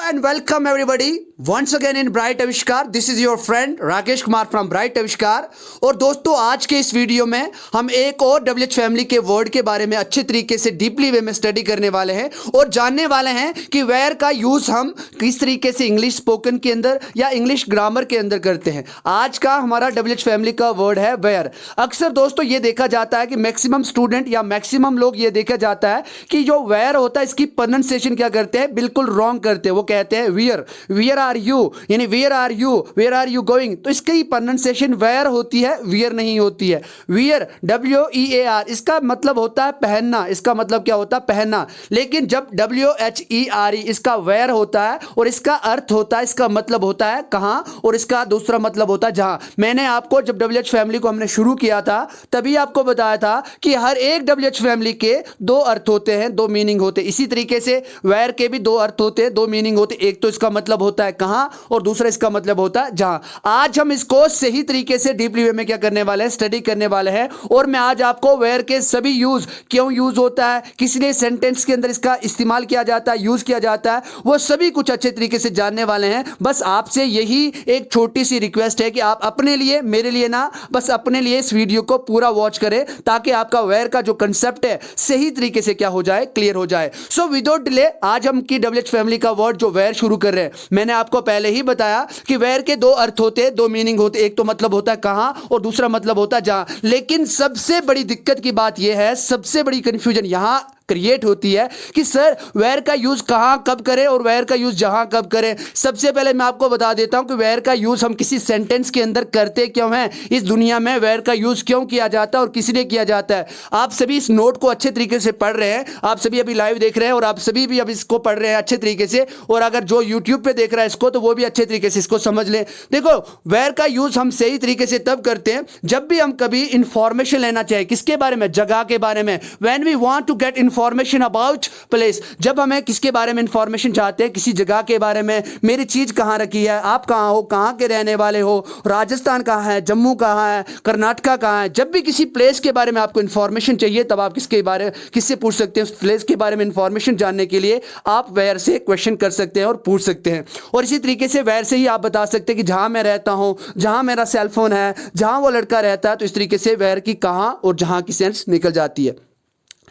and welcome everybody once again in Bright Avishkar. This is your friend Rakesh Kumar from Bright Avishkar. और दोस्तों आज के इस वीडियो में हम एक और डब्ल्यूएच फैमिली के वर्ड के बारे में अच्छे तरीके से डीपली वे में स्टडी करने वाले हैं और जानने वाले हैं कि वेयर का यूज हम किस तरीके से इंग्लिश स्पोकन के अंदर या इंग्लिश ग्रामर के अंदर करते हैं। आज का हमारा डब्ल्यूएच फैमिली का वर्ड है वेयर। अक्सर दोस्तों ये देखा जाता है कि मैक्सिमम स्टूडेंट या मैक्सिमम लोग ये देखा जाता है कि जो वेयर होता है इसकी प्रोनाउंसिएशन क्या करते हैं, बिल्कुल रॉन्ग करते हैं। वो कहते हैं वियर, वियर आर यू, यानी वेयर आर यू गोइंग। तो इसकी प्रोनाउंसिएशन वेयर होती है, वियर नहीं होती है। वियर WEAR इसका मतलब होता है पहनना, इसका मतलब क्या होता है पहनना। लेकिन जब WHERE इसका वेयर होता है और इसका अर्थ होता है, इसका मतलब होता है कहां और इसका दूसरा मतलब होता है जहां। मैंने आपको जब डब्ल्यूएच फैमिली को हमने शुरू किया था तभी आपको बताया था कि हर एक डब्ल्यूएच फैमिली के दो अर्थ होते हैं, दो मीनिंग होते हैं। इसी तरीके से वेयर के भी दो अर्थ होते हैं, दो मीनिंग होते हैं। एक तो इसका मतलब होता है कहां और दूसरा इसका मतलब होता है जहां। आज हम इसको सही तरीके से डीपली वे में क्या करने वाले हैं, स्टडी करने वाले हैं। और मैं आज आपको वेयर के सभी यूज, क्यों यूज होता है, किस लिए सेंटेंस के अंदर इसका इस्तेमाल किया जाता है, यूज किया जाता है, वो सभी कुछ अच्छे तरीके से जानने वाले हैं। बस आपसे यही एक छोटी सी रिक्वेस्ट है कि आप अपने लिए, मेरे लिए ना, बस अपने लिए इस वीडियो को पूरा वॉच करें ताकि आपका वेयर का जो कंसेप्ट है सही तरीके से क्या हो जाए, क्लियर हो जाए। सो विदाउट डिले आज हम की डब्ल्यूएच फैमिली का वर्ड जो वेयर शुरू कर रहे हैं। मैंने आपको पहले ही बताया कि वेयर के दो अर्थ होते हैं, दो मीनिंग होते हैं। एक तो मतलब होता है कहां और दूसरा मतलब होता है जहां। लेकिन सबसे बड़ी दिक्कत की बात यह है, सबसे बड़ी कंफ्यूजन यहां क्रिएट होती है कि सर वेयर का यूज कहां कब करें और वेयर का यूज जहां कब करें। सबसे पहले मैं आपको बता देता हूं कि वेयर का यूज हम किसी सेंटेंस के अंदर करते क्यों हैं, इस दुनिया में वेयर का यूज क्यों किया जाता है और किस लिए किया जाता है। आप सभी इस नोट को अच्छे तरीके से पढ़ रहे हैं, आप सभी अभी लाइव देख रहे हैं और आप सभी भी अब इसको पढ़ रहे हैं अच्छे तरीके से। और अगर जो यूट्यूब पे देख रहा है इसको, तो वो भी अच्छे तरीके से इसको समझ ले। देखो वेयर का यूज हम सही तरीके से तब करते हैं जब भी हम कभी इंफॉर्मेशन लेना चाहे, किसके बारे में, जगह के बारे में। When we want to get information about place, जब हमें किसके बारे में इंफॉर्मेशन चाहते हैं, किसी जगह के बारे में, मेरी चीज कहां रखी है, आप कहां हो, कहां के रहने वाले हो, राजस्थान कहां है, जम्मू कहां है, कर्नाटका कहां है। जब भी किसी प्लेस के बारे में आपको इंफॉर्मेशन चाहिए तब आप किससे पूछ सकते हैं, उस प्लेस के बारे में इंफॉर्मेशन जानने के लिए आप वेयर से क्वेश्चन कर सकते हैं और पूछ सकते हैं। और इसी तरीके से वेयर से ही आप बता सकते हैं कि जहां मैं रहता हूं, जहां मेरा सेलफोन है, जहां वो लड़का रहता है। तो इस तरीके से वेयर की कहां और जहां की सेंस निकल जाती है।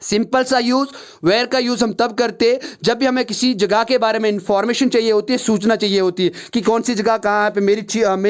सिंपल सा यूज, वेयर का यूज हम तब करते जब भी हमें किसी जगह के बारे में इंफॉर्मेशन चाहिए होती है, सूचना चाहिए होती है कि कौन सी जगह कहाँ पे, मेरी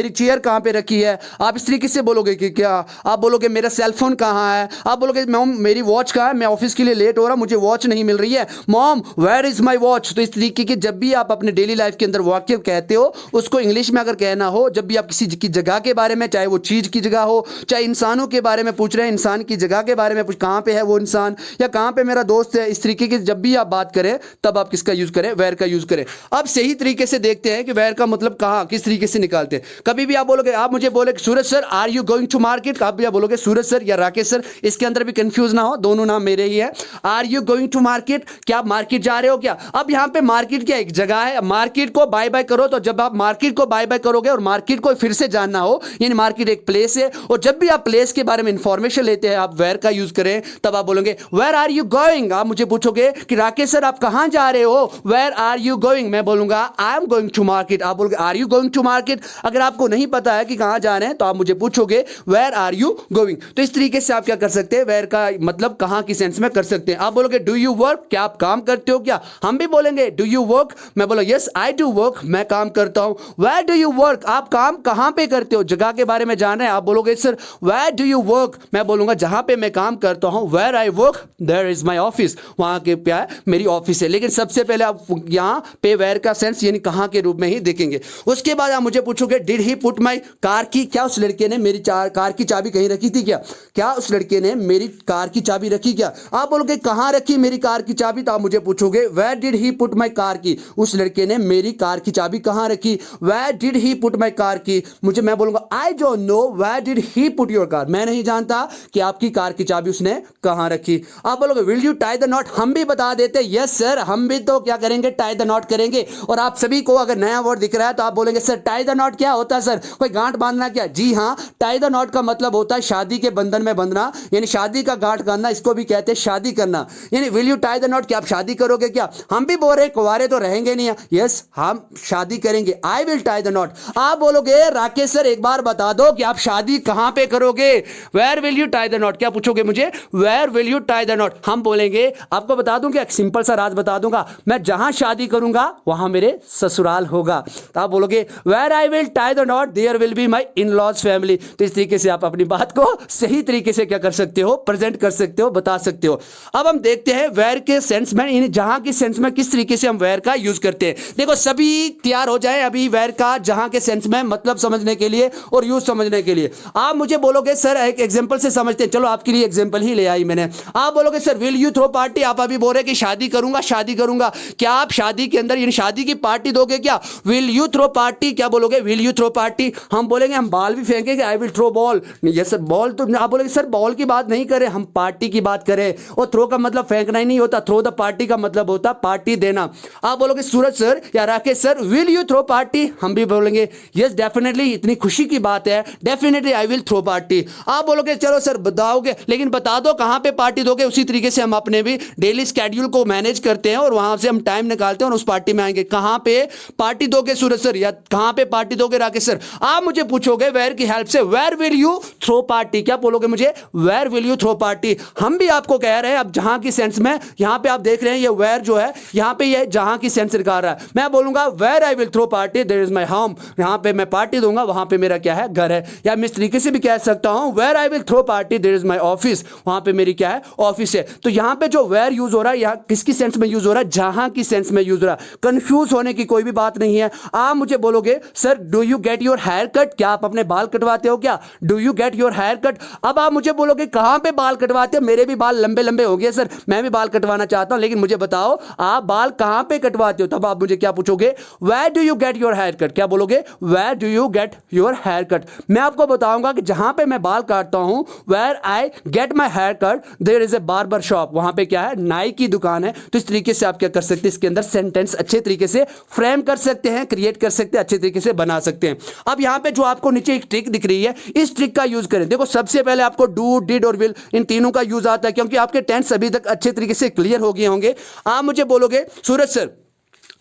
चेयर कहाँ पे रखी है। आप इस तरीके से बोलोगे कि क्या, आप बोलोगे मेरा सेलफोन कहाँ है, आप बोलोगे मॉम मेरी वॉच कहाँ है, मैं ऑफिस के लिए लेट हो रहा, मुझे वॉच नहीं मिल रही है, mom where is my watch. तो इस तरीके के जब भी आप अपने डेली लाइफ के अंदर वाक्य कहते हो, उसको इंग्लिश में अगर कहना हो, जब भी आप किसी की जगह के बारे में, चाहे वो चीज की जगह हो, चाहे इंसानों के बारे में पूछ रहे हैं, इंसान की जगह के बारे में पूछ, कहाँ पे है वो इंसान या कहां पे मेरा दोस्त है, इस तरीके की जब भी आप बात करें तब आप किसका यूज करें, वेयर का यूज करें। अब सही तरीके से देखते हैं कि वेयर का मतलब कहां, किस तरीके से निकालते हैं। कभी भी आप बोलोगे, आप मुझे बोले Suraj sir are you going to market, आप भी आप बोलोगे सूरज सर या राकेश सर, इसके अंदर भी कंफ्यूज ना हो, दोनों नाम मेरे ही है। Are you going to market, क्या आप मार्केट जा रहे हो क्या। अब यहां पे मार्केट क्या एक जगह है, मार्केट को बाय बाय करो, तो जब आप मार्केट को बाय बाय करोगे और मार्केट को फिर से जानना हो, यानी मार्केट एक प्लेस है, और जब भी आप प्लेस के बारे में इंफॉर्मेशन लेते हैं आप वेयर का यूज करें, तब आप बोलोगे वेयर आर यू गोइंग। आप मुझे पूछोगे कि राकेश सर आप कहां जा रहे हो, वेयर आर यू गोइंग, मैं बोलूंगा I am going to market. आप बोलोगे are you going to market. अगर आपको नहीं पता है कि कहां जा रहे हैं तो आप मुझे पूछोगे वेयर आर यू गोइंग। तो इस तरीके से आप क्या कर सकते हैं, वेयर का मतलब कहां की सेंस में कर सकते हैं। आप बोलोगे डू यू वर्क, क्या आप काम करते हो क्या, हम भी बोलेंगे डू यू वर्क, मैं बोला यस आई डू वर्क, मैं काम करता हूं। वेयर डू यू वर्क, आप काम कहां पे करते हो, जगह के बारे में जान रहे हैं, आप बोलोगे sir where do you work, मैं बोलूंगा जहां पे मैं काम करता हूं, where I work there is my office, वहां के क्या है मेरी ऑफिस है। लेकिन सबसे पहले आप यहां पे वेयर का सेंस यानी कहां के रूप में ही देखेंगे। उसके बाद आप मुझे पूछोगे did he put my car की, क्या उस लड़के ने मेरी कार की चाबी कहीं रखी थी क्या, क्या उस लड़के ने मेरी कार की चाबी रखी क्या। आप बोलोगे कहां रखी मेरी कार की चाबी, तो आप मुझे पूछोगे where did he put my car key, उस लड़के ने मेरी कार की चाबी कहां रखी, where did he put my car key. मैं बोलूंगा I don't know where did he put your car, मैं नहीं जानता कि आपकी कार की चाबी उसने कहां रखी। आप बोलोगे will you tie the knot, हम भी बता देते हैं यस सर, हम भी तो क्या करेंगे, टाई द नॉट करेंगे। और आप सभी को अगर नया वर्ड दिख रहा है तो आप बोलेंगे सर टाई द नॉट क्या होता है सर, कोई गांठ बांधना क्या? जी हाँ, टाई द नॉट का मतलब होता है शादी के बंधन में बंधना, यानी शादी का गांठ बांधना, इसको भी कहते हैं शादी करना। यानी will you tie the knot, क्या आप शादी करोगे क्या? हम भी बोल रहे कुंवारे तो रहेंगे नहीं, यस हम शादी करेंगे, आई विल टाई द नॉट। आप बोलोगे राकेश सर एक बार बता दो कि आप शादी कहां पे करोगे, where will you tie the knot, क्या पूछोगे मुझे, where will you tie the knot? हम बोलेंगे, आपको बता दूं क्या, एक सिंपल सा राज बता दूंगा, मैं जहां शादी करूंगा वहां मेरे ससुराल होगा। तो आप बोलोगे where I will tie the knot there will be my in laws family. तो इस तरीके से आप अपनी बात को सही तरीके से क्या कर सकते हो, प्रेजेंट कर सकते हो, बता सकते हो। अब हम देखते हैं वेयर के सेंस में, जहां के सेंस में किस तरीके से हम वेयर का यूज करते हैं। देखो सभी तैयार हो जाए अभी वेयर का जहां के सेंस में मतलब समझने के लिए और यूज समझने के लिए। आप मुझे बोलोगे सर एक एग्जांपल से समझते हैं, चलो आपके लिए एग्जांपल ही ले आई मैंने। आप बोलोगे sir will you throw party, आप अभी बोल रहे कि शादी करूंगा शादी करूंगा, क्या आप शादी के अंदर शादी की पार्टी दोगे क्या? विल यू थ्रो पार्टी, क्या बोलोगे, विल यू थ्रो पार्टी। हम बोलेंगे हम बॉल भी फेंकेंगे, I will throw ball. Yes sir ball, तो आप बोलेंगे सर बॉल की बात नहीं करें, हम पार्टी की बात करें, और थ्रो का मतलब फेंकना ही नहीं होता, थ्रो द पार्टी का मतलब होता पार्टी देना। आप बोलोगे सूरज सर या Rakesh sir will you throw party, हम भी बोलेंगे यस डेफिनेटली, इतनी खुशी की बात है, definitely I will throw party. आप बोलोगे चलो सर बताओगे, लेकिन बता दो कहां पे पार्टी दोगे। उसी तरीके से हम अपने भी डेली स्केड्यूल को मैनेज करते हैं और वहां से हम टाइम निकालते हैं और उस पार्टी में आएंगे। कहां पे पार्टी दोगे सूरज सर, या कहां पे पार्टी दोगे राकेश सर? आप मुझे पूछोगे वेयर की हेल्प से, where will you throw party, क्या बोलोगे मुझे, where will you throw party. हम भी आपको कह रहे हैं अब जहां की सेंस में, यहां पे आप देख रहे हैं ये वेयर जो है यहां पे ये जहां की सेंस दिखा रहा है। मैं बोलूंगा where I will throw party there is my home, यहां पे मैं पार्टी दूंगा वहां पे मेरा क्या है, घर है। या मैं इस तरीके से भी कह सकता हूं where I will throw party there is my office, वहां पे मेरी क्या है, ऑफिस है। तो यहां पे जो वेयर यूज हो रहा है यहां किसकी सेंस में यूज हो रहा है, जहां की सेंस में यूज हो रहा है। कंफ्यूज होने की कोई भी बात नहीं है। आप मुझे बोलोगे sir do you get your hair cut, क्या आप अपने बाल कटवाते हो क्या, do you get your hair cut. अब आप मुझे बोलोगे कहां पे बाल कटवाते हो, मेरे भी बाल लंबे लंबे हो गए सर, मैं भी बाल कटवाना चाहता हूं, लेकिन मुझे बताओ आप बाल कहां पे कटवाते हो। तब आप मुझे क्या पूछोगे, where do you get your hair cut, क्या बोलोगे, where do you get your hair cut. मैं आपको बताऊंगा कि जहां पे मैं बाल काटता हूं, where I get my hair cut there is a barber shop, वहां पे क्या है, नाई की दुकान है। तो इस तरीके से आप क्या कर सकते हैं, इसके अंदर सेंटेंस अच्छे तरीके से फ्रेम कर सकते हैं, क्रिएट कर सकते हैं, अच्छे तरीके से बना सकते हैं। अब यहां पे जो आपको नीचे एक ट्रिक दिख रही है, इस ट्रिक का यूज करें। देखो सबसे पहले आपको डू, डिड और विल इन तीनों का यूज आता है, क्योंकि आपके टेंस अभी तक अच्छे तरीके से क्लियर हो गए होंगे। आप मुझे बोलोगे सूरज सर,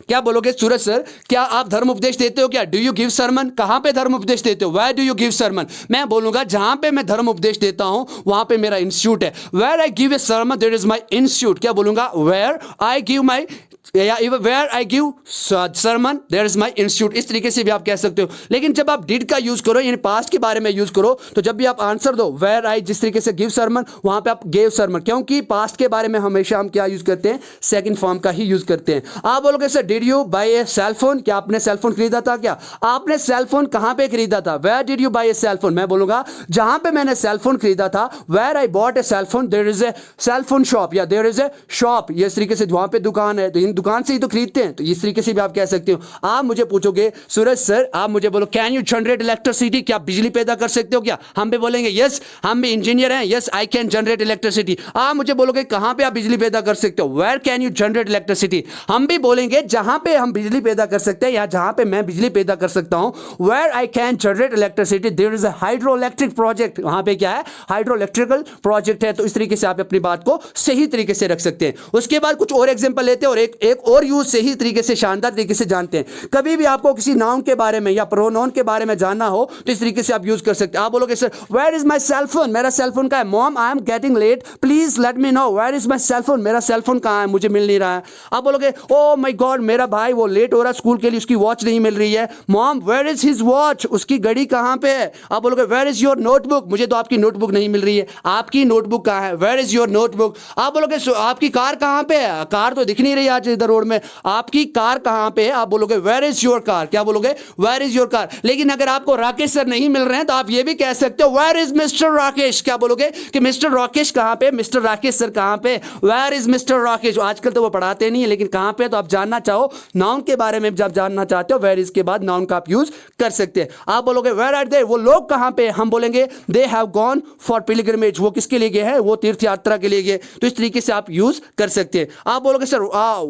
क्या बोलोगे सूरज सर, क्या आप धर्म उपदेश देते हो क्या, डू यू गिव सरमन, कहां पे धर्म उपदेश देते हो, where do you give sermon. मैं बोलूंगा जहां पे मैं धर्म उपदेश देता हूं वहां पे मेरा इंस्टीट्यूट है, where I give a sermon there is my institute. क्या बोलूंगा, वेयर आई गिव माय, या where I give sermon there is my institute. इस तरीके से भी आप कह सकते हो। लेकिन जब आप डिड का यूज करो, यानी पास्ट के बारे में यूज करो, तो जब भी आप आंसर दो वेयर आई, जिस तरीके से गिव सरमन, वहां पे आप गेव सरमन, क्योंकि पास्ट के बारे में हमेशा हम क्या यूज करते हैं, सेकंड फॉर्म का ही यूज करते हैं। आप बोलोगे sir did you buy a cell phone, क्या आपने सेल फोन खरीदा था, क्या आपने सेल फोन कहां पे खरीदा था, where did you buy a cell phone. मैं बोलूंगा जहां पे मैंने सेल फोन खरीदा था, where I bought a cell phone there is a cell phone shop, या देयर इज ए शॉप। ये इस तरीके से वहां पे दुकान है, तो इन दुकान से ही तो खरीदते हैं, तो इस तरीके से भी आप कह सकते हो। आप मुझे पूछोगे सूरज सर, आप मुझे बोलो कैन यू जनरेट इलेक्ट्रिसिटी, क्या बिजली पैदा कर सकते हो क्या, हम भी बोलेंगे यस, हम भी इंजीनियर हैं, yes I can generate electricity. आप मुझे बोलोगे कहां पे आप बिजली पैदा कर सकते हो, where can you generate electricity. हम भी बोलेंगे जहां पे हम बिजली पैदा कर सकते हैं, या जहां पे मैं बिजली पैदा कर सकता हूं, where I can generate electricity there is a hydroelectric project, वहां पे क्या है, हाइड्रो इलेक्ट्रिकल प्रोजेक्ट है। तो इस तरीके से आप अपनी बात को सही तरीके से रख सकते हैं। उसके बाद कुछ और एग्जांपल लेते हैं और एक और यूज सही तरीके से, शानदार तरीके से जानते हैं। कभी भी आपको किसी नाउन के बारे में या प्रोनाउन के बारे में जानना हो तो इस तरीके से आप यूज कर सकते हैं। आप बोलोगे sir where is my cell phone, मेरा सेल फोन कहां है, mom I am getting late please let me know where is my cell phone, मेरा सेल फोन कहां है, मुझे मिल नहीं रहा है। आप बोलोगे ओ माय गॉड मेरा भाई वो लेट हो रहा है स्कूल के लिए, उसकी वॉच नहीं मिल रही है, mom where is his watch, उसकी घड़ी कहां पे है। आप बोलोगे वेयर इज योर नोटबुक, मुझे तो आपकी नोटबुक नहीं मिल रही है, आपकी नोटबुक कहां है, वेयर इज योर नोटबुक। आप बोलोगे आपकी कार कहां पे है, कार तो दिख नहीं रही आज इधर रोड में, आपकी कार कहां पे है, आप बोलोगे वेयर इज योर कार। क्या बोलोगे? Where is your car. लेकिन अगर आपको राकेश सर नहीं मिल रहे हैं तो आप ये भी कह सकते हो वेयर इज मिस्टर राकेश। क्या बोलोगे कि मिस्टर राकेश कहां पे, मिस्टर राकेश सर कहां पे, वेयर इज मिस्टर राकेश। आजकल तो वो पढ़ाते नहीं है, लेकिन कहां पे, तो आप जानना चाहो नाउन के बारे में, जब जानना चाहते हो वेयर इज के बाद नाउन का आप यूज कर सकते हैं। आप बोलोगे वेयर आर दे, वो लोग कहां पे, हम बोलेंगे they have gone for pilgrimage, वो किसके लिए गए हैं, वो तीर्थ यात्रा के लिए गए। तो इस तरीके से आप यूज कर सकते हैं। आप बोलोगे सर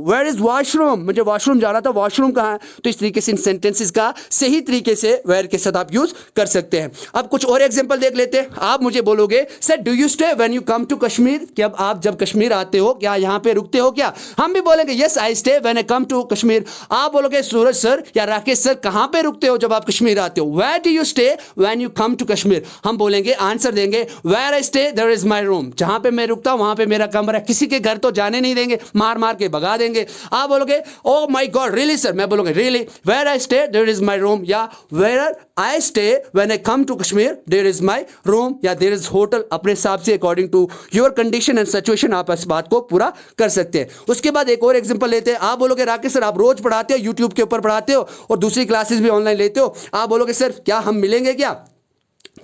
वेयर इज वॉशरूम, मुझे वॉशरूम जाना था, वॉशरूम कहां है। तो इस तरीके से इन सेंटेंसेस का सही तरीके से वेयर के साथ आप यूज कर सकते हैं। अब कुछ और एग्जांपल देख लेते हैं। आप मुझे बोलोगे sir do you stay when you come to Kashmir, कि अब आप जब कश्मीर आते हो क्या यहां पे रुकते हो क्या। हम भी बोलेंगे yes I stay when I come to Kashmir. आप बोलोगे सूरज सर या राकेश सर कहां पे रुकते हो जब आप कश्मीर आते हो, where do you stay when you come to Kashmir. हम बोलेंगे आंसर देंगे where I stay there is my room, जहां पे मैं रुकता हूं वहां पे मेरा कमरा है। किसी के घर तो जाने नहीं देंगे, मार मार के भगा देंगे। आप बोलोगे oh my God really sir, मैं बोलूंगा really where I stay there is my room, या where I stay when I come to Kashmir there is my room, या देयर इज होटल। अपने हिसाब से according to your condition and situation आप इस बात को पूरा कर सकते हैं। उसके बाद एक और एग्जांपल लेते हैं। आप बोलोगे राकेश सर आप रोज पढ़ाते हो, यूट्यूब के ऊपर पढ़ाते हो और दूसरी क्लासेस भी ऑनलाइन लेते हो। आप बोलोगे सर क्या हम मिलेंगे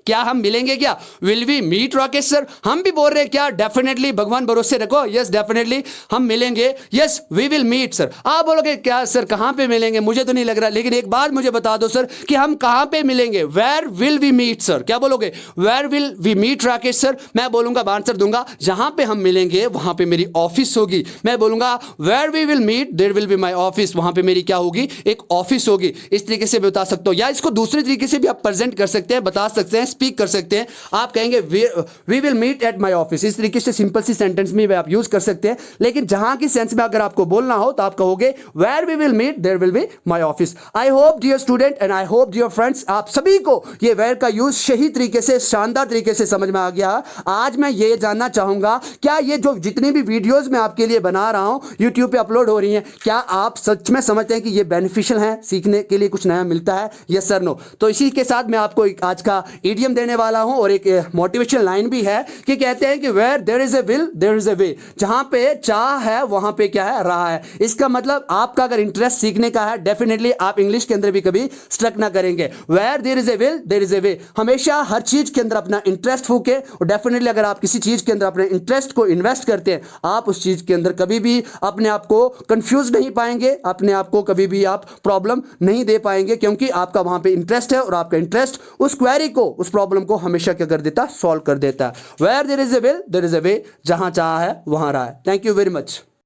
क्या हम मिलेंगे क्या, will we meet Rakesh sir. हम भी बोल रहे हैं क्या, डेफिनेटली भगवान भरोसे रखो, यस डेफिनेटली हम मिलेंगे, yes we will meet sir. आप बोलोगे क्या सर कहां पे मिलेंगे, मुझे तो नहीं लग रहा, लेकिन एक बात मुझे बता दो सर कि हम कहां पे मिलेंगे, where will we meet sir. क्या बोलोगे, where will we meet Rakesh sir. मैं बोलूंगा आंसर दूंगा जहां पे हम मिलेंगे वहां पे मेरी ऑफिस होगी। मैं बोलूंगा where we will meet there will be my office, वहां पे मेरी क्या होगी, एक ऑफिस होगी। इस तरीके से बता सकते हो, या इसको दूसरे तरीके से भी आप प्रेजेंट कर सकते हैं, बता सकते हैं, स्पीक कर सकते हैं। आप कहेंगे we will meet at my office. इस तरीके से सिंपल सी सेंटेंस में आप यूज कर सकते हैं। लेकिन जहां की सेंस में अगर आपको बोलना हो तो आप कहोगे where we will meet there will be my office. I hope dear student and I hope dear friends, आप सभी को ये वेयर का यूज सही तरीके से, शानदार तरीके से समझ में आ गया। आज मैं ये जानना चाहूंगा क्या ये जो जितनी भी वीडियोस मैं आपके लिए बना रहा हूं यूट्यूब पे अपलोड हो रही हैं, क्या आप सच में समझते हैं कि ये बेनिफिशियल है, सीखने के लिए कुछ नया मिलता है, यस सर नो। तो इसी के साथ मैं आपको आज का इडियम देने वाला हूं और एक मोटिवेशन लाइन भी है कि कहते हैं कि where there is a will there is a way, जहां पे चाह है वहां पे क्या है, राह है। इसका मतलब आपका अगर इंटरेस्ट सीखने का है, डेफिनेटली आप इंग्लिश के अंदर भी कभी स्ट्रक ना करेंगे। Where there is a will there is a way, हमेशा हर चीज के अंदर अपना इंटरेस्ट फूके, और डेफिनेटली अगर आप किसी चीज के अंदर अपने इंटरेस्ट को इन्वेस्ट करते हैं, आप उस चीज के अंदर कभी भी अपने आप को कंफ्यूज नहीं पाएंगे, अपने आप को कभी भी आप प्रॉब्लम नहीं दे पाएंगे, क्योंकि आपका वहां पे इंटरेस्ट है और आपका इंटरेस्ट उस क्वेरी को, उस प्रॉब्लम को हमेशा क्या कर देता, सॉल्व कर देता है। Where there is a will there is a way, जहां चाह है वहां राह है। Thank you very much.